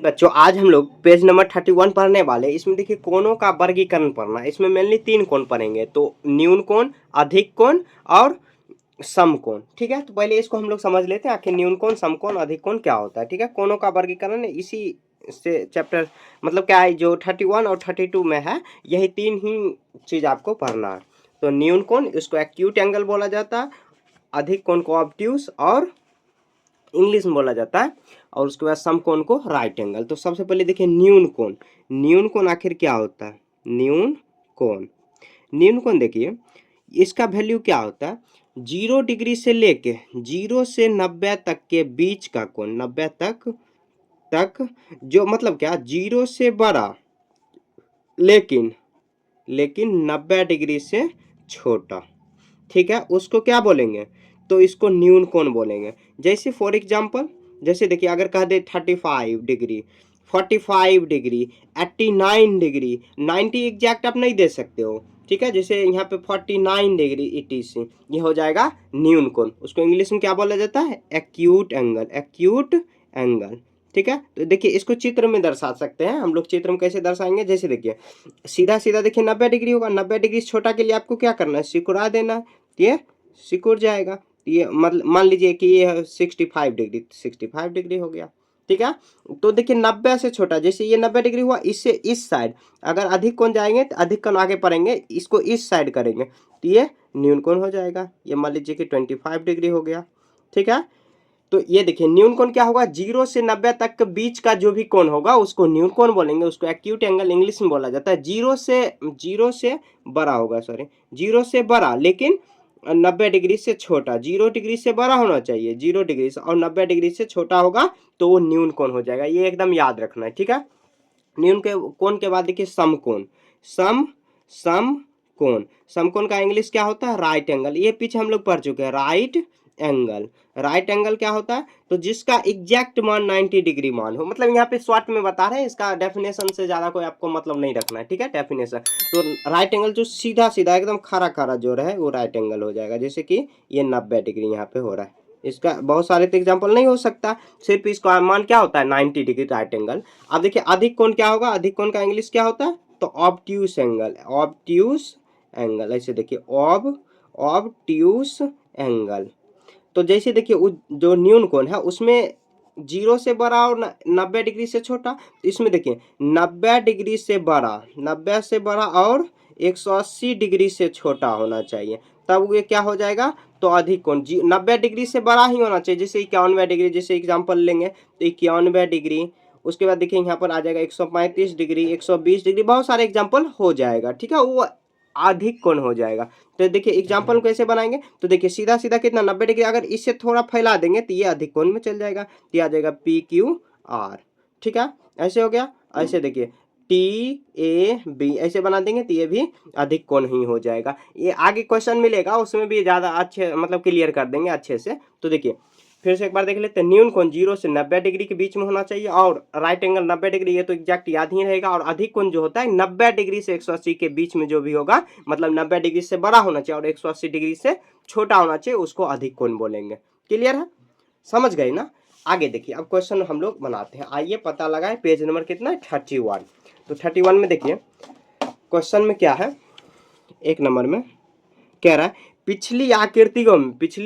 बच्चों आज हम लोग पेज नंबर 31 पढ़ने वाले। इसमें देखिए कोणों का वर्गीकरण पढ़ना। इसमें मेनली 3 कोण पढ़ेंगे, तो न्यून कोण, अधिक कोण और समकोण। ठीक है, तो पहले इसको हम लोग समझ लेते हैं आखिर न्यून कोण, समकोण, अधिक कोण क्या होता है। ठीक है, कोणों का वर्गीकरण इसी से चैप्टर मतलब क्या है जो 31 और 32 में है, यही 3 ही चीज आपको पढ़ना है। तो न्यून कोण इसको एक्यूट एंगल बोला जाता है, अधिक कोण को ऑब्ट्यूस और इंग्लिश में बोला जाता है, और उसके बाद समकोण को राइट एंगल। तो सबसे पहले देखिए न्यून कोण। न्यून कोण आखिर क्या होता है? न्यून कोण, न्यून कोण देखिए इसका वैल्यू क्या होता है, 0 डिग्री से लेके 0 से 90 तक के बीच का कोण, 90 तक जो मतलब क्या 0 से बड़ा लेकिन 90 डिग्री से छोटा, ठीक है, उसको क्या बोलेंगे? तो इसको न्यून कोण बोलेंगे। जैसे फॉर एग्जांपल, जैसे देखिए अगर कह दे 35 डिग्री, 45 डिग्री, 89 डिग्री, 90 एग्जैक्ट आप नहीं दे सकते हो। ठीक है, जैसे यहाँ पे 49 डिग्री ETC, ये हो जाएगा न्यून कोण। उसको इंग्लिश में क्या बोला जाता है? Acute angle, acute angle. ठीक है, तो देखिए इसको चित्र में दर्शा सकते हैं हम लोग। चित्र में कैसे दर्शाएंगे? जैसे देखिए सीधा सीधा देखिए 90 डिग्री होगा, 90 डिग्री छोटा के लिए आपको क्या करना है? सिकुड़ा देना है, ये सिकुड़ जाएगा। ये मतलब मान लीजिए कि ये है 65 डिग्री, 65 डिग्री हो गया। ठीक है, तो देखिए 90 से छोटा, जैसे ये 90 डिग्री हुआ, इससे इस साइड अगर अधिक कोण जाएंगे तो अधिक कोण आगे पढ़ेंगे, इसको इस साइड करेंगे तो ये न्यून कोण हो जाएगा। ये मान लीजिए कि 25 डिग्री हो गया। ठीक है, तो ये देखिए न्यून कोण क्या होगा? 0 से 90 तक के बीच का जो भी कोण होगा उसको न्यून कोण बोलेंगे। उसको एक्यूट एंगल इंग्लिश में बोला जाता है। 0 से बड़ा होगा, सॉरी 0 से बड़ा लेकिन 90 डिग्री से छोटा। 0 डिग्री से बड़ा होना चाहिए, 0 डिग्री से, और 90 डिग्री से छोटा होगा तो वो न्यून कोण हो जाएगा। ये एकदम याद रखना है। ठीक है, न्यून के कोण के बाद देखिए समकोण। समकोण, समकोण का इंग्लिश क्या होता है? Right angle. ये पीछे हम लोग पढ़ चुके हैं, राइट एंगल। राइट एंगल क्या होता है? तो जिसका एग्जैक्ट मान 90 डिग्री मान हो। मतलब यहाँ पे शॉर्ट में बता रहे हैं, इसका डेफिनेशन से ज्यादा कोई आपको मतलब नहीं रखना है। ठीक है, डेफिनेशन तो राइट एंगल जो सीधा सीधा एकदम खड़ा खड़ा जो रहे वो राइट एंगल हो जाएगा। जैसे कि ये 90 डिग्री यहाँ पे हो रहा है, इसका बहुत सारे तो एग्जाम्पल नहीं हो सकता, सिर्फ इसका मान क्या होता है? 90 डिग्री राइट एंगल। अब देखिए अधिक कोण क्या होगा? अधिक कोण का इंग्लिश क्या होता है? तो ऑब्ट्यूस एंगल, ऑब्ट्यूस एंगल। ऐसे देखिए ऑब्ट्यूस एंगल। तो जैसे देखिए जो न्यून कोण है उसमें 0 से बड़ा और 90 डिग्री से छोटा। तो इसमें देखिए 90 डिग्री से बड़ा, 90 से बड़ा और 180 डिग्री से छोटा होना चाहिए, तब ये क्या हो जाएगा? तो अधिक कोण। 90 डिग्री से बड़ा ही होना चाहिए। जैसे 91 डिग्री, जैसे एग्जांपल लेंगे तो 91 डिग्री। उसके बाद देखिए यहाँ पर आ जाएगा 135 डिग्री, 120 डिग्री, बहुत सारे एग्जांपल हो जाएगा। ठीक है, वो अधिक कोण हो जाएगा। तो देखिए एग्जांपल कैसे बनाएंगे? तो देखिए सीधा सीधा कितना 90 डिग्री, अगर इससे थोड़ा फैला देंगे तो ये अधिक कोण में चल जाएगा। तो ये आ जाएगा PQR। ठीक है, ऐसे हो गया। ऐसे देखिए TAB ऐसे बना देंगे तो ये भी अधिक कोण ही हो जाएगा। ये आगे क्वेश्चन मिलेगा उसमें भी ज्यादा अच्छे मतलब क्लियर कर देंगे अच्छे से। तो देखिए फिर से एक बार देख लेते हैं। न्यून कोण 0 से 90 डिग्री के बीच में होना चाहिए, और राइट एंगल 90 डिग्री, ये तो एग्जैक्ट याद ही रहेगा। और अधिक कोण जो होता है 90 डिग्री से 180 के बीच में जो भी होगा, मतलब 90 डिग्री से बड़ा होना चाहिए और 180 डिग्री से छोटा होना चाहिए, उसको अधिक कोण बोलेंगे। क्लियर है? समझ गए ना? आगे देखिए अब क्वेश्चन हम लोग बनाते हैं। आइए पता लगाए पेज नंबर कितना है? 31। तो 31 में देखिए क्वेश्चन में क्या है, एक नंबर में कह रहा है पिछली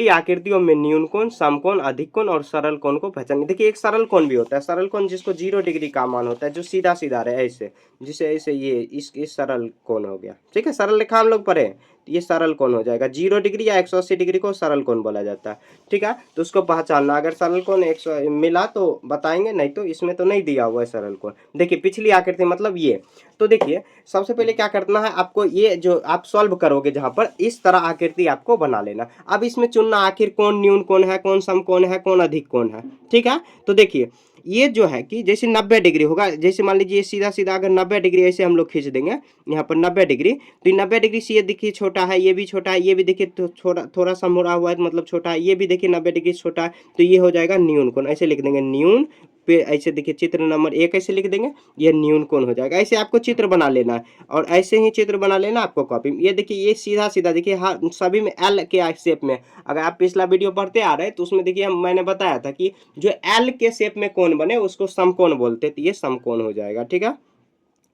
आकृतियों में न्यून कोण, समकोण, अधिक कोण और सरल कोण को पहचानिए। देखिए एक सरल कोण भी होता है, सरल कोण जिसको 0 डिग्री का मान होता है, जो सीधा सीधा रहे ऐसे, जिसे ऐसे ये इस सरल कोण हो गया। ठीक है, सरल रेखा हम लोग पढ़े, ये सरल कोण हो जाएगा। 0 डिग्री या 180 डिग्री को सरल कोण बोला जाता है। ठीक है, तो उसको पहचानना, अगर सरल कोण 100 मिला तो बताएंगे, नहीं तो इसमें तो नहीं दिया हुआ है सरल कोण। देखिए पिछली आकृति मतलब ये। तो देखिए सबसे पहले क्या करना है आपको, ये जो आप सॉल्व करोगे जहां पर, इस तरह आकृति आपको बना लेना। अब इसमें चुनना आखिर कौन न्यून कोण है, कौन समकोण है, कौन अधिक कोण है। ठीक है, तो देखिए ये जो है कि जैसे 90 डिग्री होगा, जैसे मान लीजिए सीधा सीधा अगर 90 डिग्री ऐसे हम लोग खींच देंगे यहाँ पर 90 डिग्री, तो 90 डिग्री से ये देखिए छोटा है, ये भी छोटा है, ये भी देखिए तो थोड़ा सा मुड़ा हुआ है मतलब छोटा है, ये भी देखिए 90 डिग्री छोटा है, तो ये हो जाएगा न्यून कोण। ऐसे लिख देंगे न्यून पे ऐसे देखिए चित्र नंबर 1 ऐसे लिख देंगे, ये न्यून कोण हो जाएगा। ऐसे आपको चित्र बना लेना है और ऐसे ही चित्र बना लेना आपको कॉपी में। ये देखिए ये सीधा-सीधा देखिए हाँ, सभी में एल के शेप में। अगर आप पिछला वीडियो पढ़ते आ रहे हैं तो उसमें देखिए मैंने बताया था कि जो एल के शेप में कोण बने उसको समकोण बोलते हैं, तो ये समकोण हो जाएगा, ठीक है?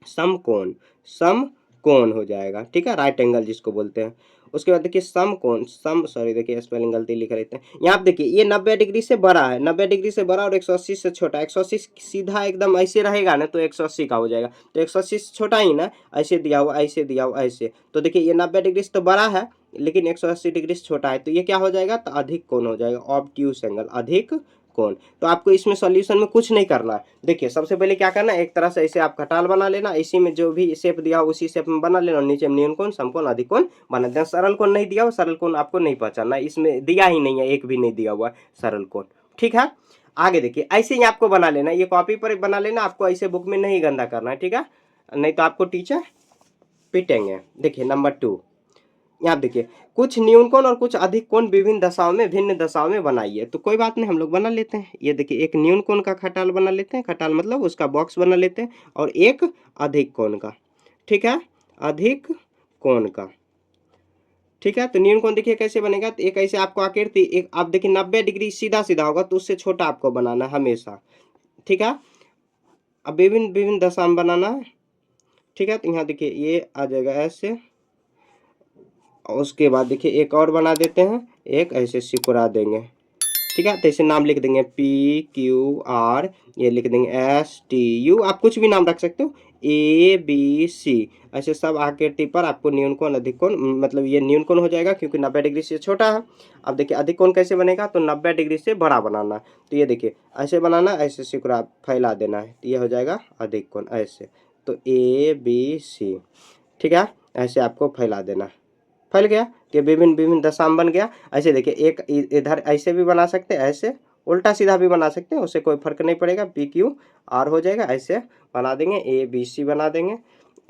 समकोण, समकोण हो जाएगा, ठीक है? राइट एंगल जिसको बोलते हैं। उसके बाद देखिए समकोण, सॉरी देखिए स्पेलिंग गलती लिख लेते हैं। यहाँ पे देखिए ये 90 डिग्री से बड़ा है, 90 डिग्री से बड़ा और 180 से छोटा। 180 सीधा एकदम ऐसे रहेगा ना तो 180 का हो जाएगा। तो 180 से छोटा ही ना, ऐसे दिया हुआ, ऐसे दिया हुआ, ऐसे। तो देखिए ये 90 डिग्री से तो बड़ा है लेकिन 180 डिग्री से छोटा है, तो ये क्या हो जाएगा? तो अधिक कोण हो जाएगा, ऑब्ट्यूस एंगल, अधिक कोण। तो आपको इसमें सॉल्यूशन में कुछ नहीं करना है। देखिए सबसे पहले क्या करना है, एक तरह से ऐसे आप खटाल बना लेना, इसी में जो भी शेप दिया हो उसी शेप में बना लेना और नीचे में न्यून कोण, समकोण, अधिक कोण बना देना। सरल कोण नहीं दिया हो, सरल कोण आपको नहीं पहचानना है, इसमें दिया ही नहीं है, एक भी नहीं दिया हुआ है सरल कोण, ठीक है? आगे देखिए ऐसे ही आपको बना लेना, ये कॉपी पर बना लेना, आपको ऐसे बुक में नहीं गंदा करना है, ठीक है? नहीं तो आपको टीचर पिटेंगे। देखिए नंबर 2, यहाँ देखिए कुछ न्यून कोण और कुछ अधिक कोण विभिन्न दशाओं में, भिन्न दशाओं में बनाइए। तो कोई बात नहीं, हम लोग बना लेते हैं। ये देखिए एक न्यून कोण का खटाल बना लेते हैं, खटाल मतलब उसका बॉक्स बना लेते हैं, और एक अधिक कोण का, ठीक है? अधिक कोण का, ठीक है? तो न्यून कोण देखिए कैसे बनेगा, तो एक ऐसे आपको आकृति, एक आप देखिए 90 डिग्री सीधा सीधा होगा तो उससे छोटा आपको बनाना है हमेशा, ठीक है? अब विभिन्न विभिन्न दशा में बनाना है, ठीक है? तो यहाँ देखिए ये आ जाएगा ऐसे, और उसके बाद देखिए एक और बना देते हैं, एक ऐसे सिकुड़ा देंगे, ठीक है? तो इसे नाम लिख देंगे PQR, ये लिख देंगे STU, आप कुछ भी नाम रख सकते हो, ABC, ऐसे सब आकृति पर आपको न्यून कोण, अधिक कोण, मतलब ये न्यून कोण हो जाएगा क्योंकि 90 डिग्री से छोटा है। अब देखिए अधिक कोण कैसे बनेगा, तो 90 डिग्री से बड़ा बनाना है। तो ये देखिए ऐसे बनाना, ऐसे सिकुड़ा फैला देना है, तो ये हो जाएगा अधिक कोण ऐसे। तो ABC, ठीक है? ऐसे आपको फैला देना है, फैल गया कि विभिन्न विभिन्न दशा में बन गया। ऐसे देखिए एक इधर ऐसे भी बना सकते हैं, ऐसे उल्टा सीधा भी बना सकते हैं, उससे कोई फर्क नहीं पड़ेगा। PQR हो जाएगा, ऐसे बना देंगे, ABC बना देंगे,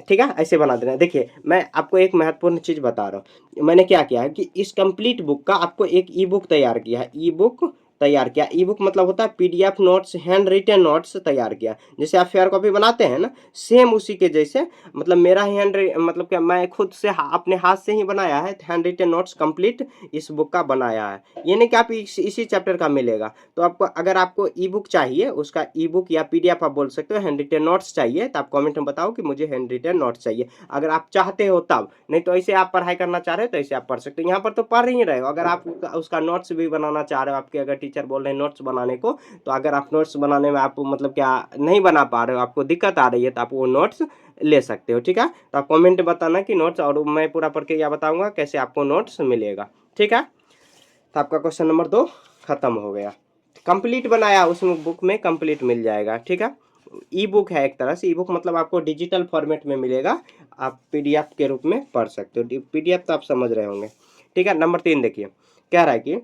ठीक है? ऐसे बना देना। देखिए मैं आपको एक महत्वपूर्ण चीज़ बता रहा हूँ, मैंने क्या किया है कि इस कंप्लीट बुक का आपको एक ई बुक तैयार किया है, ई बुक तैयार किया। ई बुक मतलब होता है PDF notes, handwritten notes तैयार किया। जैसे आप फेयर कॉपी बनाते हैं ना, सेम उसी के जैसे, मतलब मेरा ही मतलब क्या मैं खुद से अपने हाथ से ही बनाया है, हैंड रिटन नोट्स कंप्लीट इस बुक का बनाया है। ये नहीं कि आप इसी चैप्टर का मिलेगा। तो आपको अगर आपको ई बुक चाहिए, उसका ई बुक या PDF आप बोल सकते हो, हैंड रिटन नोट्स चाहिए तो आप कमेंट में बताओ कि मुझे हैंड रिटन नोट्स चाहिए, अगर आप चाहते हो तब। नहीं तो ऐसे आप पढ़ाई करना चाह रहे हो तो ऐसे आप पढ़ सकते हो, यहाँ पर तो पढ़ ही रहे हो। अगर आप उसका नोट्स भी बनाना चाह रहे हो, आपके अगर टीचर बोल रहे हैं नोट्स बनाने को, तो अगर आप नोट्स बनाने में आप मतलब क्या नहीं बना पा रहे हो, आपको दिक्कत आ रही है, तो आप वो नोट्स ले सकते हो, ठीक है? तो आप कमेंट में बताना कि नोट्स, और मैं पूरा पढ़ के क्या बताऊंगा कैसे आपको नोट्स मिलेगा, ठीक है? तो आपका क्वेश्चन नंबर 2 खत्म हो गया। कंप्लीट बनाया उसमें बुक में कंप्लीट मिल जाएगा, ठीक है? ई बुक है एक तरह से, ई बुक मतलब आपको डिजिटल फॉर्मेट में मिलेगा, आप PDF के रूप में पढ़ सकते हो। PDF तो आप समझ रहे होंगे, ठीक है? नंबर 3 देखिए कह रहा है कि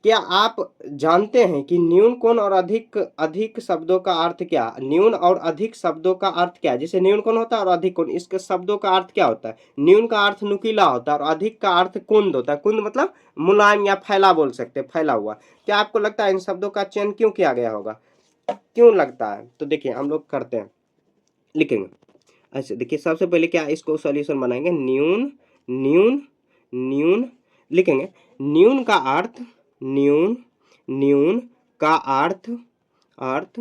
क्या आप जानते हैं कि न्यून कोण और अधिक अधिक शब्दों का अर्थ क्या? न्यून और अधिक शब्दों का अर्थ क्या है? जैसे न्यून कोण होता है और अधिक कोण, इसके शब्दों का अर्थ क्या होता है? न्यून का अर्थ नुकीला होता है और अधिक का अर्थ कुंद होता है। कुंद मतलब मुलायम या फैला बोल सकते हैं, फैला हुआ। क्या आपको लगता है इन शब्दों का चयन क्यों किया गया होगा? क्यों लगता है? तो देखिए हम लोग करते हैं, लिखेंगे ऐसे। देखिए सबसे पहले क्या इसको सॉल्यूशन बनाएंगे, न्यून, न्यून, न्यून लिखेंगे। न्यून का अर्थ, न्यून, न्यून का अर्थ, अर्थ,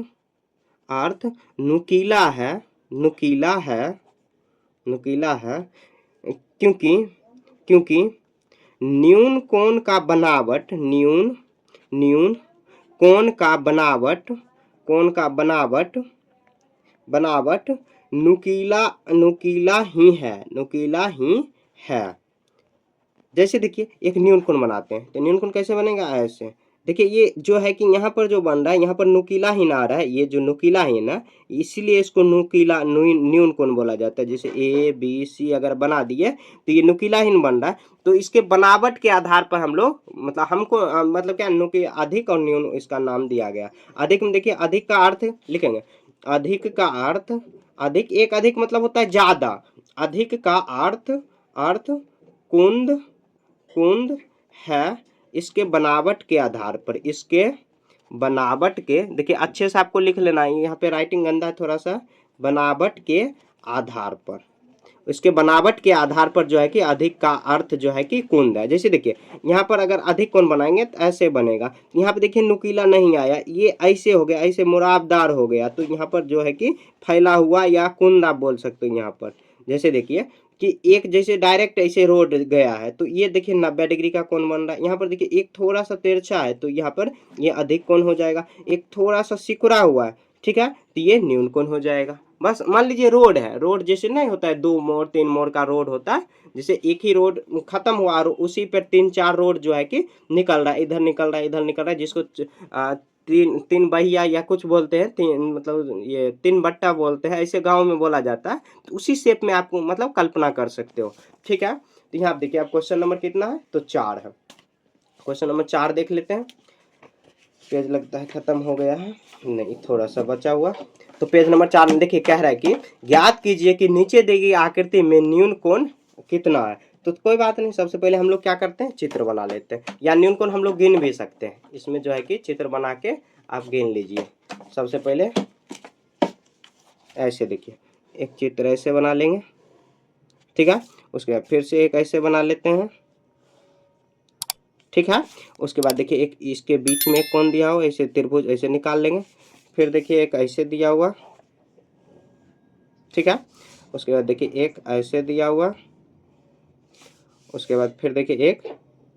अर्थ नुकीला है, नुकीला है, नुकीला है, क्योंकि क्योंकि न्यून कोण का बनावट, न्यून, न्यून कोण का बनावट, कोण का बनावट, बनावट नुकीला, नुकीला ही है, नुकीला ही है। जैसे देखिए एक न्यून कोण बनाते हैं, तो न्यून कोण कैसे बनेगा, ऐसे। देखिए ये जो है कि यहाँ पर जो बन रहा है, यहाँ पर नुकीला ही ना आ रहा है, ये जो नुकीला है ना, इसीलिए इसको नुकीला न्यून कोण बोला जाता है। जैसे ABC अगर बना दिए तो ये नुकीला ही बन रहा है, तो इसके बनावट के आधार पर हम लोग मतलब हमको मतलब क्या अधिक और न्यून इसका नाम दिया गया। अधिक में देखिए अधिक का अर्थ लिखेंगे, अधिक का अर्थ, अधिक, एक अधिक मतलब होता है ज्यादा, अधिक का अर्थ, अर्थ कुंद, कुंद है, इसके बनावट के आधार पर, इसके बनावट के, देखिए अच्छे से आपको लिख लेना है, यहाँ पे राइटिंग गंदा है थोड़ा सा, बनावट के आधार पर, इसके बनावट के आधार पर जो है कि अधिक का अर्थ जो है कि कुंद है। जैसे देखिए यहाँ पर अगर अधिक कोण बनाएंगे तो ऐसे बनेगा, यहाँ पे देखिए नुकीला नहीं आया, ये ऐसे हो गया, ऐसे मुराबदार हो गया, तो यहाँ पर जो है कि फैला हुआ या कुंद आप बोल सकते हो यहाँ पर। जैसे देखिए कि एक जैसे डायरेक्ट ऐसे रोड गया है तो ये देखिए 90 डिग्री का कोण बन रहा है। यहाँ पर देखिए एक थोड़ा सा तिरछा है तो यहाँ पर ये अधिक कोण हो जाएगा, एक थोड़ा सा सिकुड़ा हुआ है, ठीक है, तो ये न्यून कोण हो जाएगा। बस मान लीजिए रोड है, रोड जैसे नहीं होता है 2 मोड़ 3 मोड़ का रोड होता है, जैसे एक ही रोड खत्म हुआ और उसी पर 3-4 रोड जो है कि निकल रहा है, इधर निकल रहा है, इधर निकल रहा है, जिसको तीन बहिया या कुछ बोलते हैं, तीन मतलब ये 3 बट्टा बोलते हैं, ऐसे गांव में बोला जाता है। तो उसी शेप में आपको मतलब कल्पना कर सकते हो, ठीक है। तो यहाँ आप देखिए आप क्वेश्चन नंबर कितना है, तो 4 है। क्वेश्चन नंबर 4 देख लेते हैं। पेज लगता है खत्म हो गया है, नहीं थोड़ा सा बचा हुआ। तो पेज नंबर 4 में देखिए कह रहा है कि ज्ञात कीजिए कि नीचे दी गई आकृति में न्यून कोण कितना है। तो कोई बात नहीं, सबसे पहले हम लोग क्या करते हैं, चित्र बना लेते हैं, या न्यून कोण हम लोग गिन भी सकते हैं। इसमें जो है कि चित्र बना के आप गिन लीजिए। सबसे पहले ऐसे देखिए एक चित्र ऐसे बना लेंगे, ठीक है। उसके बाद फिर से एक ऐसे बना लेते हैं, ठीक है। उसके बाद देखिए एक इसके बीच में एक कोण दिया हुआ, ऐसे त्रिभुज ऐसे निकाल लेंगे। फिर देखिए एक ऐसे दिया हुआ, ठीक है। उसके बाद देखिए एक ऐसे दिया हुआ, उसके बाद फिर देखिए एक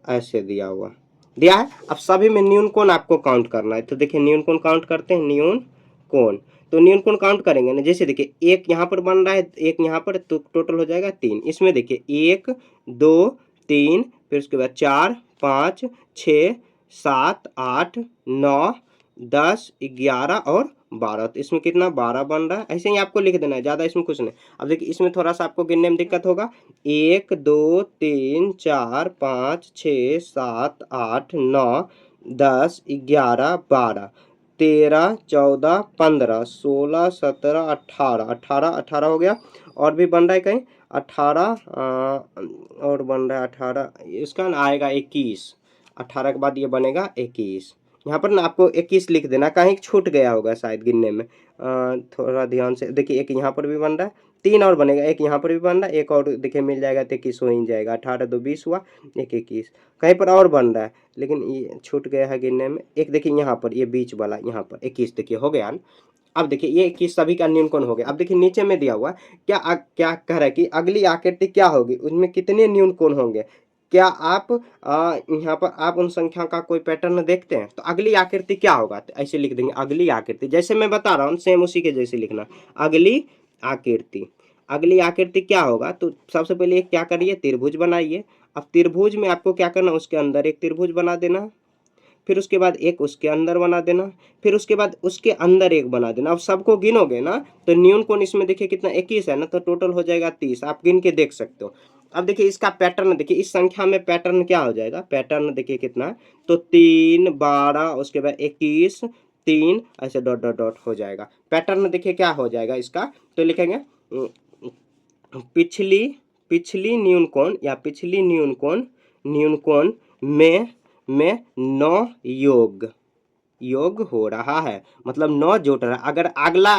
ऐसे दिया हुआ दिया है। अब सभी में न्यून कोण आपको काउंट करना है। तो देखिए न्यून कोण काउंट करते हैं, न्यून कोण, तो न्यून कोण काउंट करेंगे ना, जैसे देखिए एक यहाँ पर बन रहा है, एक यहाँ पर, तो टोटल हो जाएगा 3। इसमें देखिए 1 2 3, फिर उसके बाद 4 5 6 7 8 9 10 11 और 12, तो इसमें कितना 12 बन रहा है। ऐसे ही आपको लिख देना है, ज़्यादा इसमें कुछ नहीं। अब देखिए इसमें थोड़ा सा आपको गिनने में दिक्कत होगा, 1 2 3 4 5 6 7 8 9 10 11 12 13 14 15 16 17 18 18 हो गया। और भी बन रहा है कहीं 18 और बन रहा है 18, इसका ना आएगा 21, 18 के बाद ये बनेगा 21। यहाँ पर ना आपको 21 लिख देना, कहीं छूट गया होगा शायद गिनने में, थोड़ा ध्यान से देखिए। एक यहाँ पर भी बन रहा है, 3 और बनेगा, एक यहाँ पर भी बन रहा है, एक और देखिए मिल जाएगा तो 21 हो ही जाएगा। 18 2 20 हुआ, एक 21, कहीं पर और बन रहा है लेकिन ये छूट गया है गिनने में। एक देखिए यहाँ पर ये बीच वाला यहाँ पर 21 देखिए हो गया न। अब देखिए ये 21 सभी का न्यून कोण हो गया। अब देखिए नीचे में दिया हुआ क्या कह रहा है कि अगली आकृति क्या होगी, उसमें कितने न्यून कोण होंगे। क्या आप यहाँ पर आप उन संख्या का कोई पैटर्न देखते हैं, तो अगली आकृति क्या होगा, तो ऐसे लिख देंगे अगली आकृति, जैसे मैं बता रहा हूँ सेम उसी के जैसे लिखना, अगली आकृति। अगली आकृति क्या होगा, तो सबसे पहले क्या करिए, त्रिभुज बनाइए। अब त्रिभुज में आपको क्या करना, उसके अंदर एक त्रिभुज बना देना, फिर उसके बाद एक उसके अंदर बना देना, फिर उसके बाद उसके अंदर एक बना देना। अब सबको गिनोगे ना तो न्यून कोण इसमें देखिए कितना 21 है ना, तो टोटल हो जाएगा 30, आप गिन के देख सकते हो। अब देखिए इसका पैटर्न देखिए, इस संख्या में पैटर्न क्या हो जाएगा, पैटर्न देखिए कितना है, तो 3 12 उसके बाद 21 3 ऐसे डॉट डॉट डॉट हो जाएगा। पैटर्न देखिए क्या हो जाएगा इसका, तो लिखेंगे पिछली न्यून कोण या पिछली न्यून कोण में 9 योग हो रहा है, मतलब 9 जोड़ रहा है। अगर अगला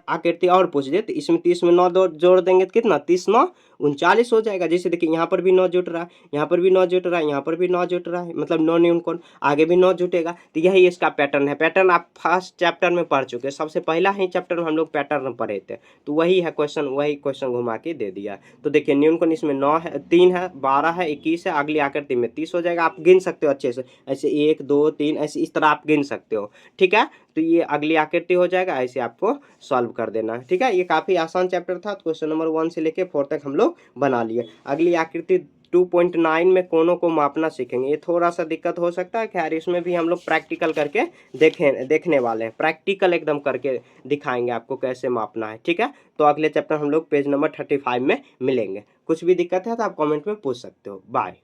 आकृति और पूछ दे तो इसमें 30 में 9 जोड़ देंगे तो कितना 30 9 39 हो जाएगा। जैसे देखिए यहाँ पर भी 9 जुट रहा है, यहाँ पर भी 9 जुट रहा है, यहाँ पर भी 9 जुट रहा है, मतलब 9 न्यून कोण, आगे भी 9 जुटेगा। तो यही इसका पैटर्न है। पैटर्न आप फर्स्ट चैप्टर में पढ़ चुके हैं, सबसे पहला ही चैप्टर में हम लोग पैटर्न पढ़े थे, तो वही है क्वेश्चन, वही क्वेश्चन घुमा के दे दिया। तो देखिए न्यून कोण इसमें 9 है, 3 है, 12 है, 21 है, अगली आकृति में 30 हो जाएगा। आप गिन सकते हो अच्छे से, ऐसे 1 2 3 ऐसे इस तरह आप गिन सकते हो, ठीक है। तो ये अगली आकृति हो जाएगा, ऐसे आपको सॉल्व कर देना है, ठीक है। ये काफी आसान चैप्टर था, क्वेश्चन नंबर 1 से लेके 4 तक हम लोग बना लिए। अगली आकृति 2.9 में कोणों को मापना सीखेंगे। ये थोड़ा सा दिक्कत हो सकता है, खैर इसमें भी हम लोग प्रैक्टिकल करके देखने वाले हैं, प्रैक्टिकल एकदम करके दिखाएंगे आपको कैसे मापना है, ठीक है। तो अगले चैप्टर हम लोग पेज नंबर 35 में मिलेंगे। कुछ भी दिक्कत है तो आप कमेंट में पूछ सकते हो। बाय।